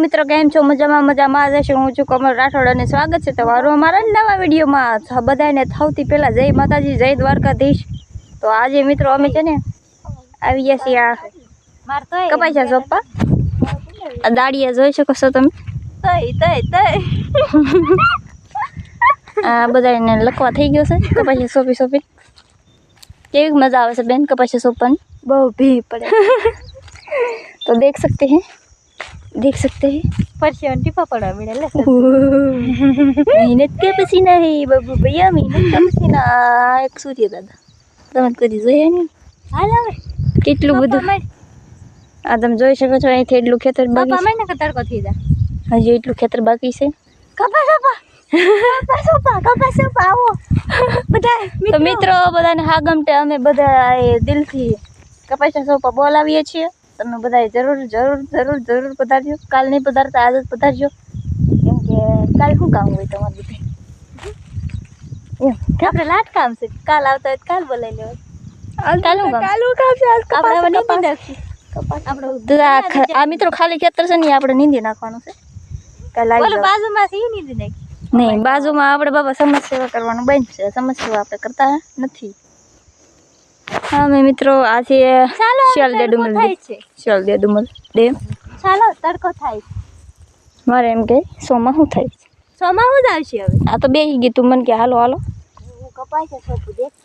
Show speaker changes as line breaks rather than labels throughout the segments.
મિત્રો કેમ છો? મજામાં જશે. હું છું કમલ રાઠોડ અને સ્વાગત છે તમારું અમારા નવા વિડીયોમાં. બધાને સૌથી પહેલા જય માતાજી, જય દ્વારકાધીશ. તો આજે મિત્રો અમે છે ને આવી ગયા છીએ આ કપાસિયા સોપા. આ દાડિયા જોઈ શકો છો તમે. આ બધાને લખવા થઈ ગયો છે કપાસિયા સોપી. કેવી મજા આવે છે બેન કપાસિયા સોપાની?
બહુ ભી પડે.
तो देख सकते हैं
परसेंट टिपा पड़ा मेरे ले
मेहनत के पसीना है बाबू भैया, मेहनत का पसीना. एक સૂર્ય દાદા તમે કદી જોયા નહીં?
હાલ હવે
કેટલું બધું આ તમે જોઈ શકો છો. અહીંથી એટલું ખેતર બાકી
પાપા મને તડકો થઈ જા.
હજી એટલું ખેતર બાકી છે.
કપા આવો બધા.
તો મિત્રો બધાને હા ગમતે અમે બધા દિલથી કપાસિયા સોપા બોલાવીએ છીએ. તમે બધા જરૂર પધારજો. કાલ નહીં પધારતા આજ જ પધારજો, કેમ કે કાલ શું કામ હોય તમારે બધે?
આપણે લાટ કામ છે. કાલ આવતા હોય કાલ બોલાવી લેવા.
કાલ શું કામ
છે? આપણે નીંદી નાખી
આપણે આ મિત્રો ખાલી ખેતર છે ને આપણે નીંદી નાખવાનું છે. કાલ આવી
બાજુમાં છે નીંદી નાખી.
નહીં, બાજુમાં આપણે બાબા સમાજ સેવા કરવાનું બંધ છે. સમાજ સેવા આપણે કરતા નથી. હા મેં મિત્રો આ છે શિયાલદે ડુમલ ડેમ.
ચાલો તડકો થાય.
મારે એમ કે સોમાં શું થાય છે?
સોમાં હું જ આવશે હવે.
આ તો બેસી ગઈ તું મને કે હાલો
હું કપાય સોપું દેખ.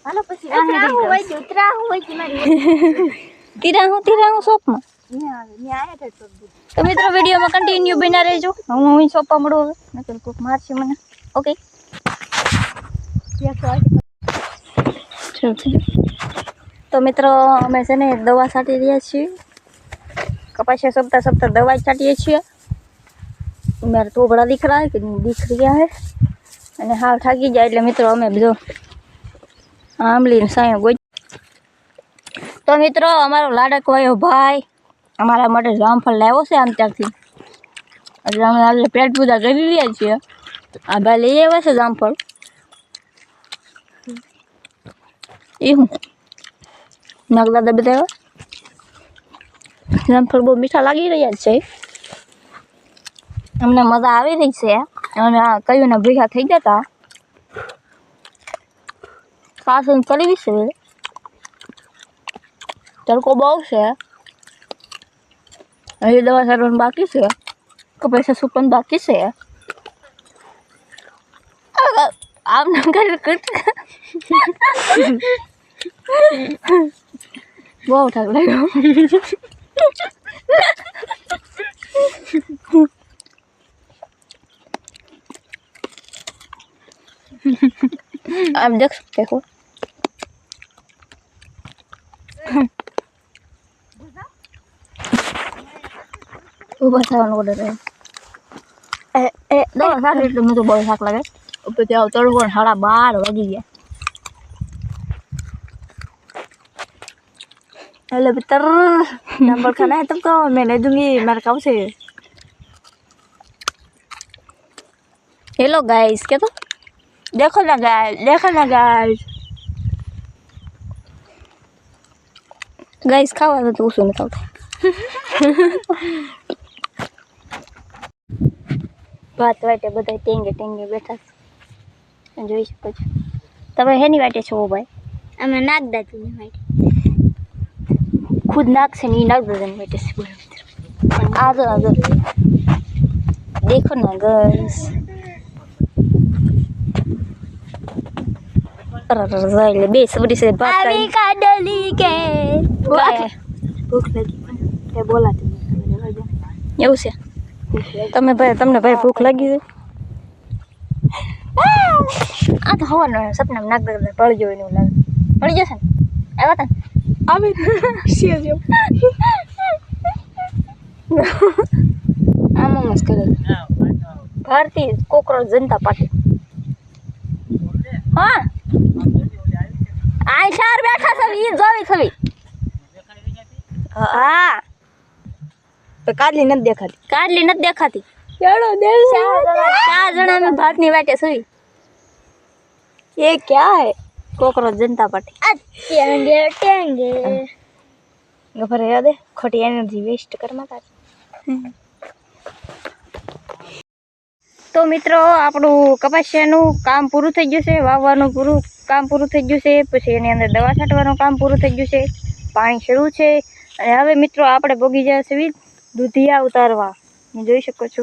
હાલો પછી
તીરા હું સોપમાં. તો મિત્રો વિડીયોમાં કન્ટિન્યુ બના રહેજો. હું સોપા મળું હવે, નકર કોક મારશે મને. ઓકે તો મિત્રો અમે છે ને દવા છાંટી રહ્યા છીએ. કપાસિયા સપ્તાહ દવા છાંટીએ છીએ. મારા થોબડા દીખ રહ્યા કે દીખ રહ્યા હે અને હાવ થાકી જાય એટલે મિત્રો અમે જો આંબલીને સાયો ગોઈ. તો મિત્રો અમારો લાડક વાયો ભાઈ અમારા માટે જામફળ લાવ્યો છે આમ ત્યારથી. એટલે અમે આજે પેટ પૂજા કરી રહ્યા છીએ. આ ભાઈ લઈ આવ્યા છે જામફળ. એ હું નાગદાદા બધા જામફળ બહુ મીઠા લાગી રહ્યા છે. અમને મજા આવી રહી છે. અને આ કયું ને ભૂખ્યા થઈ જતા ખાસ ચડી છે. તડકો બહુ છે. હજી દવા સારવાનું બાકી છે. કપાસિયા સોપવાનું બાકી છે. આમ ના કરે બહુ થાક લાગ્યો. आप देख सकते हो. ऊपर से ऑर्डर है दो साथ એટલે મને તો બહુ થાક લાગે. ઉપર ત્યાં તડકો 12:30 વાગી ગયા.
हेलो बेटर नंबर खाना है तुमको मैं नहीं दूंगी. मेरा काम से
हेलो गाइस क्या तो
देखो ना गाइस
गाइस खावा तो उसमें बताओ. વાત વાટે બધા ટેંગે બેઠા છે જોઈ શકો છો. તમે હેની વાટે છો ભાઈ?
અમે નાગદાદીની વાટે.
खुद नाक से नहीं नाक दे बेटे से बोलो. आ जाओ देखो ना गर्ल्स. अरे बे सबरी से बात कर.
अभी का डली के
भूख लगी તે બોલાતી એવું છે. તમને ભાઈ ભૂખ લાગી છે? આ તો હવાનો સપનામાં નાક દે પડી ગયો એવું લાગે. પડી જશે ને આવ્યા તા
અમે સિરિયસ
આમ મસ્ત કરે. ભારતીય કોકરોચ જનતા પાર્ટી. હા આ ચાર બેઠા છે ઈ જોવી છવી. હા
કાઢલી નથી દેખાતી.
ચાર જણા અમે ભાતની વાટે સુઈ.
ये क्या है?
કોકરોચ જનતા પાર્ટી.
टेंगे ગફર રહેવા દે ખોટી એનર્જી વેસ્ટ કરમાં તારી.
તો મિત્રો આપણું કપાસિયાનું કામ પૂરું થઈ ગયું છે, વાવવાનું કામ પૂરું થઈ ગયું છે, પછી એની અંદર દવા છાંટવાનું કામ પૂરું થઈ ગયું છે, પાણી શરૂ છે. અને હવે મિત્રો આપણે પોગી ગયા છે દૂધિયા ઉતારવા. જોઈ શકો છો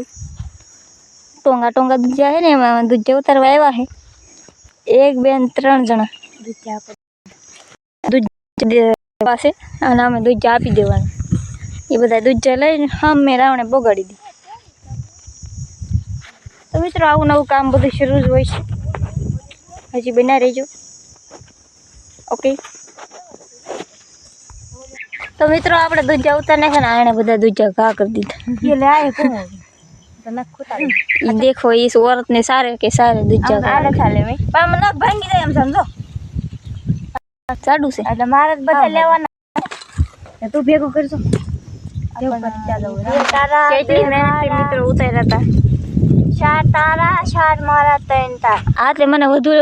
ટોંગા દૂધિયા છે ને, એમાં દૂધિયા ઉતારવા આવ્યા છે 1 2 3 જણા. દૂધિયા પાસે અને અમે દૂધિયા આપી દેવાનું. એ બધા દૂધિયા લઈને અમે રાવણે બગાડી દીધી. તો મિત્રો આવું નવું કામ બધું શરૂ જ હોય છે, હજી બના રહેજો. ઓકે તો મિત્રો આપણે દૂધિયા ઉતાર નાખ્યા ને, આણે બધા દૂધિયા ઘા કરી દીધા.
એ લે આય કોણ તને ખોટાડી
એ દેખો એ औरत ने सारे के सारे દૂધિયા
આલે ચાલે મે પણ મને ભાંગી જાય એમ સમજો.
ચાડું છે
એટલે મારે બધા લેવાના. તું ભેગું કરજો.
કેટલી મહેનત મિત્રો ઉતાર્યા હતા.
4 તારા 4 મારા 3 તારા.
આ એટલે મને વધુ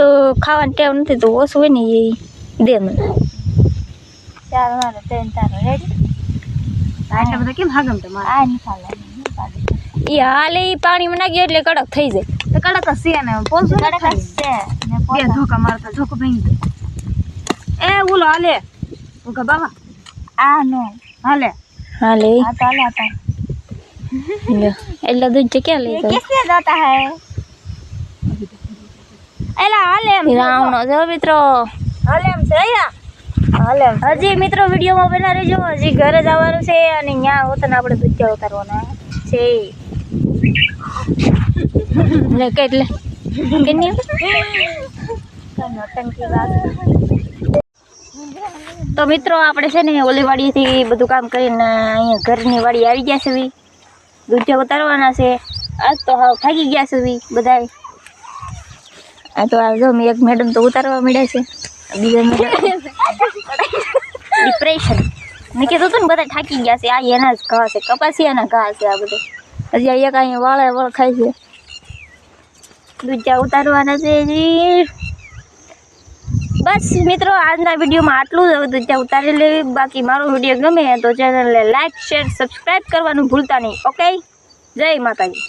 ખાવાની ટેવ નથી, તો ઓછું હોય ને એ દે મને.
4 મારા 3 તારા રેડી. આટલા બધા કેમ હાગમ તમારે આ નિકાલે
એ હાલે ઈ પાણીમાં નાખી એટલે કડક થઈ જાય.
તો કડક છે ને પોલસો કડક છે ને બે ધોકા મારતા ધોકો ભાંગી દે. એ બોલો હાલે ઓકે બાબા આ નો હાલે
હાલે
આ તો હાલે आता
એટલા દૂધ ક્યાં લઈ જાય?
किसने दाता है एला हाले
રાવણો જો મિત્રો.
हाले हम से या હાલે
હજી મિત્રો વિડીયોમાં બના રહેજો. હજી ઘરે જવાનું છે અને ત્યાં હોતને આપણે દૂધિયા ઉતારવાના છે. લે કેટલે કેની
નોટંકી વાત.
તો મિત્રો આપણે છે ને ઓલી વાડીથી બધું કામ કરીને અહીંયા ઘરની વાડી આવી ગયા છે. દૂધિયા ઉતારવાના છે. આજ તો હાવ થાકી ગયા છે બધા. આ તો આ જો એક મેડમ તો ઉતારવા મળ્યા છે, બીજા મેડમ ડિપ્રેશન. મેં કીધું હતું ને બધા થાકી ગયા છે. આ એના જ ઘા છે, કપાસિયાના ઘા છે આ બધે. હજી આ એક અહીંયા વાળે વળ ખાય છે. દૂધિયા ઉતારવાના છે જી. બસ મિત્રો આજના વિડીયોમાં આટલું જ. હવે દૂધિયા ઉતારી લેવી. બાકી મારો વિડીયો ગમે તો ચેનલને લાઈક શેર સબસ્ક્રાઈબ કરવાનું ભૂલતા નહીં. ઓકે, જય માતાજી.